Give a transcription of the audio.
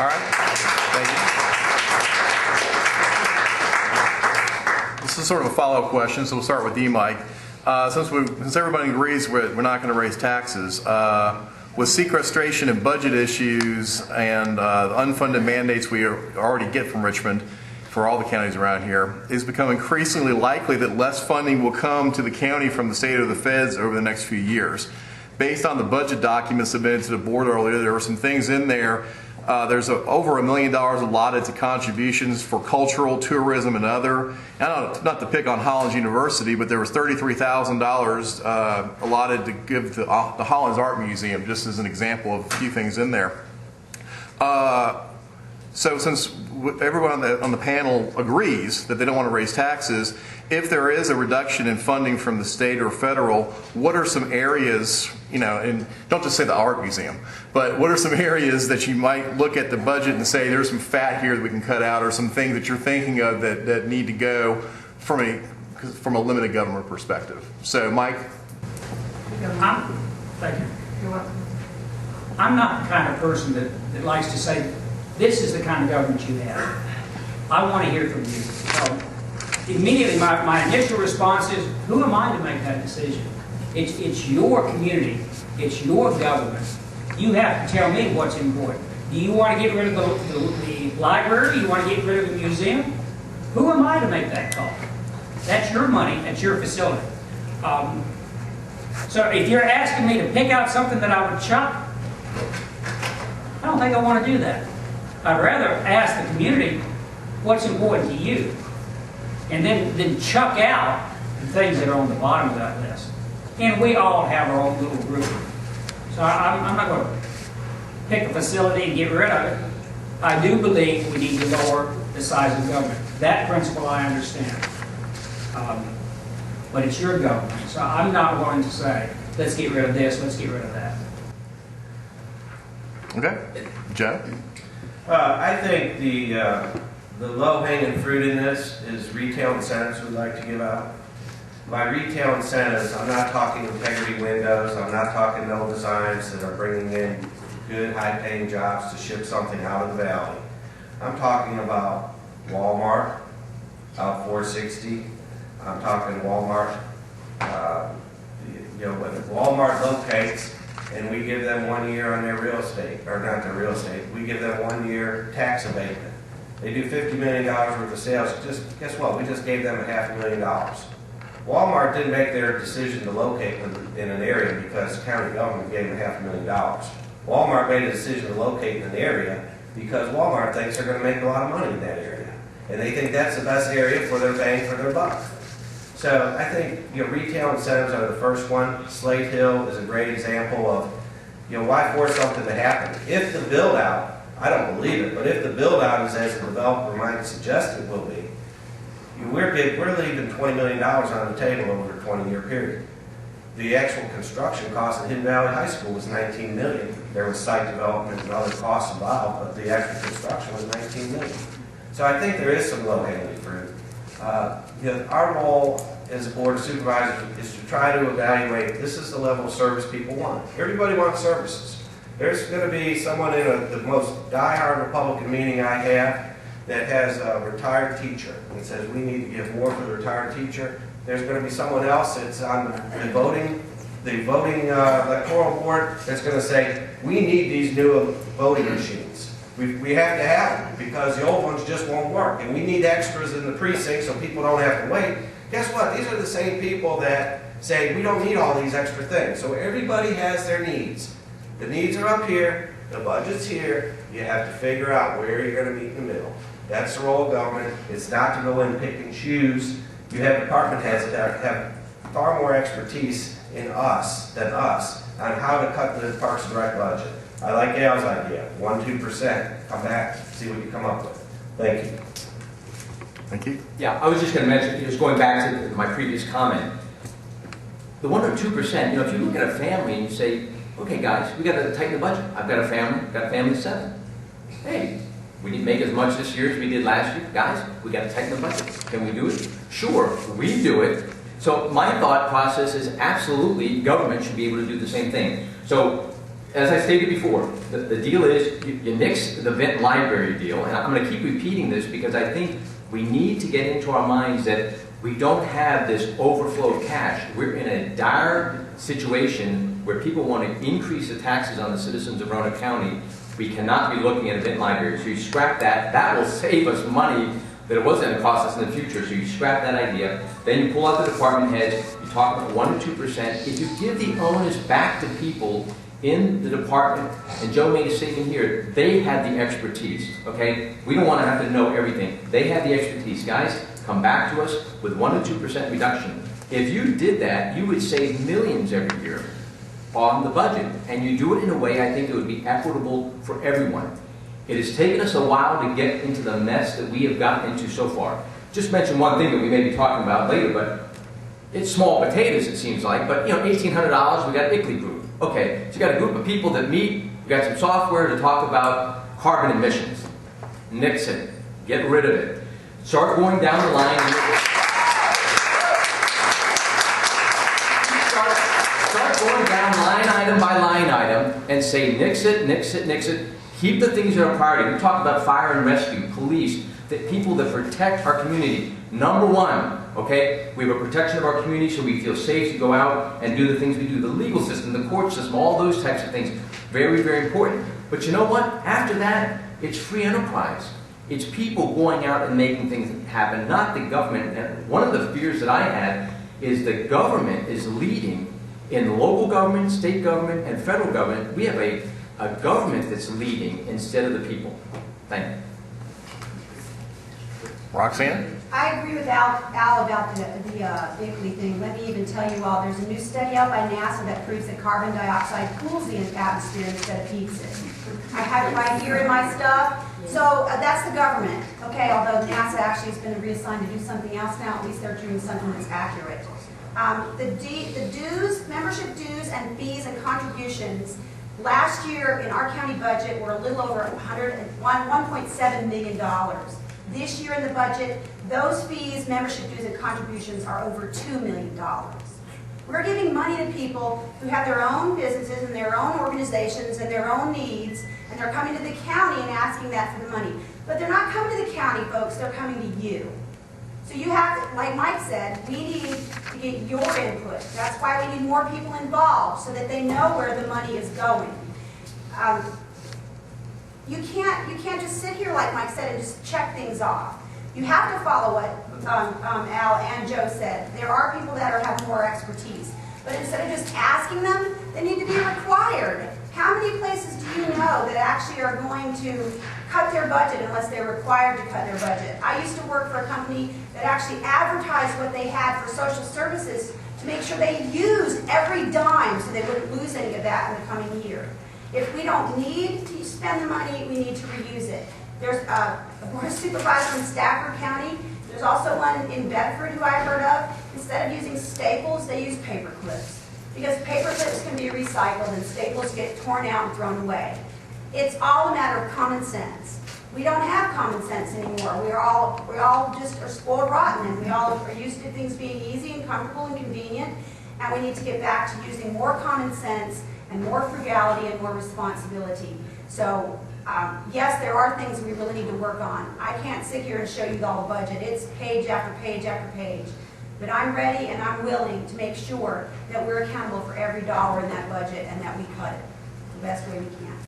All right. Thank you. This is sort of a follow-up question, so we'll start with you, Mike. Since everybody agrees we're not going to raise taxes, with sequestration and budget issues and unfunded mandates we already get from Richmond for all the counties around here, it's become increasingly likely that less funding will come to the county from the state or the feds over the next few years. Based on the budget documents submitted to the board earlier, there were some things in there. There's over $1 million allotted to contributions for cultural, tourism, and other. Not to pick on Hollins University, but there was $33,000 allotted to give to the Hollins Art Museum, just as an example of a few things in there. So since everyone on the panel agrees that they don't want to raise taxes, if there is a reduction in funding from the state or federal, what are some areas, and don't just say the art museum, but what are some areas that you might look at the budget and say there's some fat here that we can cut out, or some things that you're thinking of that need to go from a limited government perspective? So, Mike? Thank you. I'm not the kind of person that likes to say, this is the kind of government you have. I want to hear from you. So immediately, my initial response is, who am I to make that decision? It's your community. It's your government. You have to tell me what's important. Do you want to get rid of the library? Do you want to get rid of the museum? Who am I to make that call? That's your money. That's your facility. So if you're asking me to pick out something that I would chuck, I don't think I want to do that. I'd rather ask the community what's important to you, and then chuck out the things that are on the bottom of that list. And we all have our own little group. So I'm not going to pick a facility and get rid of it. I do believe we need to lower the size of government. That principle I understand. But it's your government. So I'm not going to say, let's get rid of this, let's get rid of that. Okay. Joe? I think the low-hanging fruit in this is retail incentives we'd like to give out. By retail incentives, I'm not talking integrity windows, I'm not talking metal designs that are bringing in good, high-paying jobs to ship something out of the valley. I'm talking about Walmart, out 460. I'm talking Walmart, when Walmart locates, and we give them 1 year on their real estate, or not their real estate, we give them 1 year tax abatement. They do $50 million worth of sales. Guess what? We just gave them $500,000. Walmart didn't make their decision to locate in an area because the county government gave them $500,000. Walmart made a decision to locate in an area because Walmart thinks they're going to make a lot of money in that area. And they think that's the best area for their bang for their buck. So I think retail incentives are the first one. Slate Hill is a great example of why force something to happen. If the build out, I don't believe it, but if the build out is as the developer might suggest it will be, we're leaving $20 million on the table over a 20-year period. The actual construction cost at Hidden Valley High School was $19 million. There was site development and other costs involved, but the actual construction was $19 million. So I think there is some low-hanging fruit. Our role as a board of supervisors is to try to evaluate, this is the level of service people want. Everybody wants services. There's going to be someone in the most die-hard Republican meeting I have that has a retired teacher and says we need to give more for the retired teacher. There's going to be someone else that's on the voting electoral board that's going to say we need these new voting machines. We have to have them because the old ones just won't work. And we need extras in the precinct so people don't have to wait. Guess what? These are the same people that say we don't need all these extra things. So everybody has their needs. The needs are up here. The budget's here. You have to figure out where you're going to meet in the middle. That's the role of government. It's not to go in and pick and choose. You have department heads that have far more expertise than us on how to cut the Parks and Rec budget. I like Gail's idea, 1-2%. Come back, see what you come up with. Thank you. Thank you. Yeah, I was just going to mention, just going back to my previous comment, the 1 or 2%, if you look at a family and you say, okay guys, we got to tighten the budget. I've got a family of 7. Hey, we need to make as much this year as we did last year. Guys, we got to tighten the budget. Can we do it? Sure, we do it. So my thought process is absolutely government should be able to do the same thing. So as I stated before, the deal is you nix the Vent Library deal, and I'm going to keep repeating this because I think we need to get into our minds that we don't have this overflow of cash. We're in a dire situation where people want to increase the taxes on the citizens of Roanoke County. We cannot be looking at a Vent Library. So you scrap that. That will save us money that it wasn't going to cost us in the future. So you scrap that idea. Then you pull out the department heads. You talk about 1 to 2%. If you give the onus back to people in the department, and Joe made a statement here, they had the expertise, okay? We don't want to have to know everything. They had the expertise. Guys, come back to us with 1 to 2% reduction. If you did that, you would save millions every year on the budget, and you do it in a way I think it would be equitable for everyone. It has taken us a while to get into the mess that we have gotten into so far. Just mention one thing that we may be talking about later, but it's small potatoes, it seems like, but you know, $1,800, we got ICLEI group. Okay, so you got a group of people that meet, you got some software to talk about carbon emissions. Nix it. Get rid of it. Start going down the line. Start going down line item by line item and say nix it, nix it, nix it. Keep the things that are priority. We talk about fire and rescue, police, the people that protect our community. Number one, okay? We have a protection of our community so we feel safe to go out and do the things we do. The legal system, the court system, all those types of things. Very, very important. But you know what? After that, it's free enterprise. It's people going out and making things happen, not the government. And one of the fears that I had is the government is leading in local government, state government, and federal government. We have a government that's leading instead of the people. Thank you. Roxanne? I agree with Al about the ICLEI thing. Let me even tell you all, there's a new study out by NASA that proves that carbon dioxide cools the atmosphere instead of heats it. I have it right here in my stuff. So that's the government, okay? Although NASA actually has been reassigned to do something else now, at least they're doing something that's accurate. The dues, membership dues and fees and contributions last year in our county budget were a little over $1.7 million. This year in the budget, those fees, membership dues, and contributions are over $2 million. We're giving money to people who have their own businesses and their own organizations and their own needs, and they're coming to the county and asking that for the money. But they're not coming to the county, folks, they're coming to you. So you have to, like Mike said, we need to get your input. That's why we need more people involved so that they know where the money is going. You can't just sit here, like Mike said, and just check things off. You have to follow what Al and Joe said. There are people that have more expertise. But instead of just asking them, they need to be required. How many places do you know that actually are going to cut their budget unless they're required to cut their budget? I used to work for a company that actually advertised what they had for social services to make sure they used every dime so they wouldn't lose any of that in the coming year. If we don't need to spend the money, we need to reuse it. There's a board of supervisors in Stafford County. There's also one in Bedford who I heard of. Instead of using staples, they use paper clips. Because paper clips can be recycled and staples get torn out and thrown away. It's all a matter of common sense. We don't have common sense anymore. We all just are spoiled rotten, and we all are used to things being easy and comfortable and convenient, and we need to get back to using more common sense and more frugality and more responsibility. So, yes, there are things we really need to work on. I can't sit here and show you all the budget. It's page after page after page. But I'm ready and I'm willing to make sure that we're accountable for every dollar in that budget and that we cut it the best way we can.